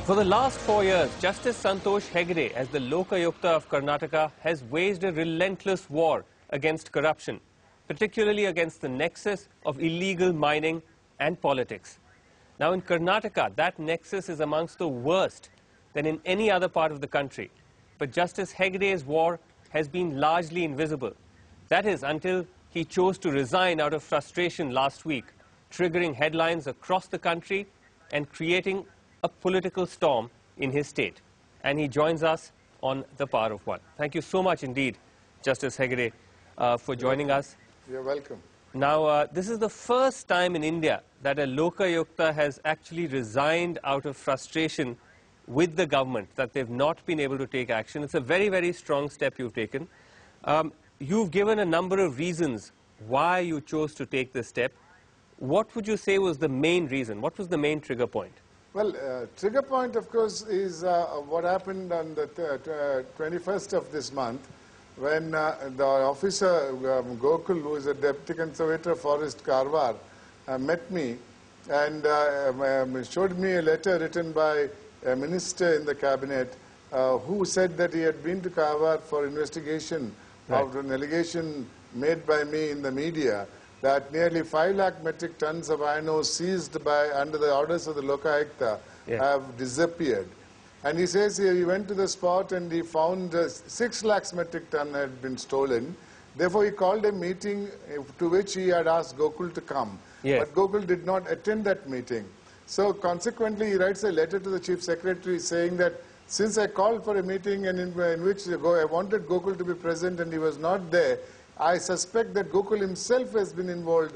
For the last 4 years, Justice Santosh Hegde, as the Lokayukta of Karnataka, has waged a relentless war against corruption, particularly against the nexus of illegal mining and politics. Now in Karnataka, that nexus is amongst the worst than in any other part of the country. But Justice Hegde's war has been largely invisible. That is, until he chose to resign out of frustration last week, triggering headlines across the country and creating a political storm in his state. And he joins us on The Power of One. Thank you so much indeed, Justice Hegde, for joining us. You're welcome. Now, this is the first time in India that a Lokayukta has actually resigned out of frustration with the government, that they've not been able to take action. It's a very, very strong step you've taken. You've given a number of reasons why you chose to take this step. What would you say was the main reason? What was the main trigger point? Well, trigger point, of course, is what happened on the 21st of this month when the officer, Gokul, who is a Deputy Conservator of Forest Karwar, met me and showed me a letter written by a minister in the cabinet who said that he had been to Karwar for investigation of an allegation made by me in the media that nearly 5 lakh metric tons of iron ore seized under the orders of the Lokayukta have disappeared. And he says he went to the spot and he found 6 lakhs metric ton had been stolen. Therefore, he called a meeting to which he had asked Gokul to come. But Gokul did not attend that meeting. So consequently, he writes a letter to the Chief Secretary saying that since I called for a meeting and in which I wanted Gokul to be present and he was not there, I suspect that Gokul himself has been involved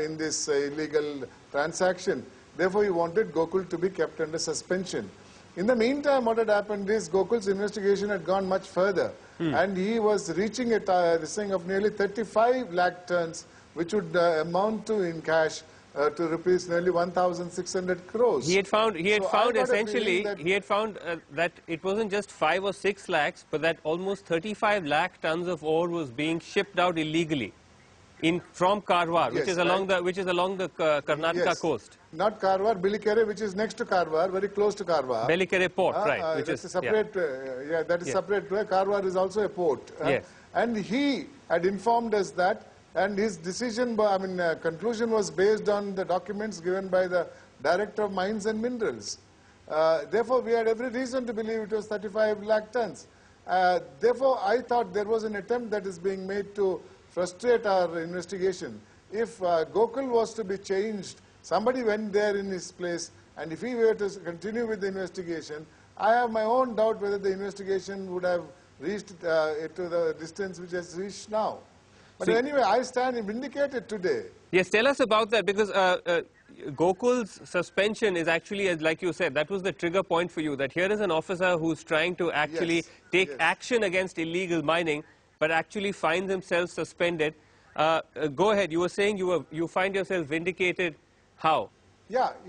in this illegal transaction. Therefore, he wanted Gokul to be kept under suspension. In the meantime, what had happened is Gokul's investigation had gone much further. And he was reaching a thing of nearly 35 lakh tons, which would amount to, in cash, to rupees nearly 1,600 crores. He had found that it wasn't just 5 or 6 lakhs, but that almost 35 lakh tons of ore was being shipped out illegally from Karwar, which is along the Karnataka coast. Not Karwar, Belikere, which is next to Karwar, very close to Karwar. Belikere port, right? Which is separate. That is separate. Karwar is also a port. And he had informed us that. And his decision, conclusion was based on the documents given by the Director of Mines and Minerals. Therefore, we had every reason to believe it was 35 lakh tons. Therefore, I thought there was an attempt that is being made to frustrate our investigation. If Gokul was to be changed, somebody went there in his place, and if he were to continue with the investigation, I have my own doubt whether the investigation would have reached to the distance which has reached now. But anyway, I stand vindicated today. Yes, tell us about that, because Gokul's suspension is actually, like you said, that was the trigger point for you, that here is an officer who's trying to actually take action against illegal mining, but actually finds himself suspended. Go ahead, you were saying you find yourself vindicated. How? Let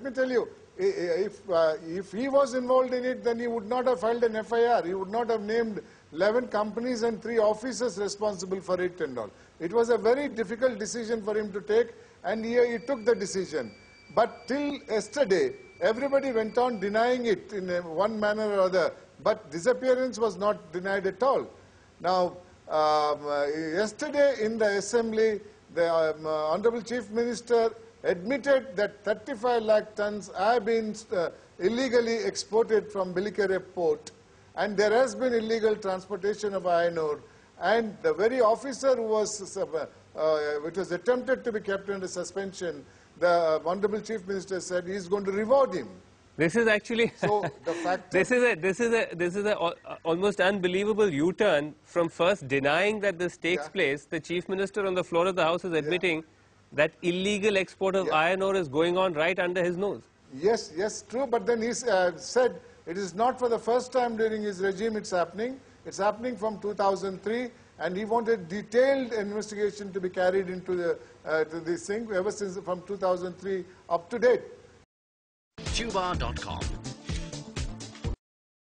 me tell you, if he was involved in it, then he would not have filed an FIR. He would not have named 11 companies and 3 officers responsible for it and all. It was a very difficult decision for him to take, and he took the decision. But till yesterday, everybody went on denying it in one manner or other, but disappearance was not denied at all. Now, yesterday in the Assembly, the Honorable Chief Minister admitted that 35 lakh tons have been illegally exported from Belikere port. And there has been illegal transportation of iron ore. And the very officer who was, which was attempted to be kept under suspension, the Honorable Chief Minister said he is going to reward him. This is actually so the fact this is a almost unbelievable U-turn from first denying that this takes place. The Chief Minister on the floor of the House is admitting that illegal export of iron ore is going on right under his nose. Yes, true. But then he said it is not for the first time during his regime it's happening. It's happening from 2003, and he wanted detailed investigation to be carried into to this thing ever since from 2003 up to date. Tuba.com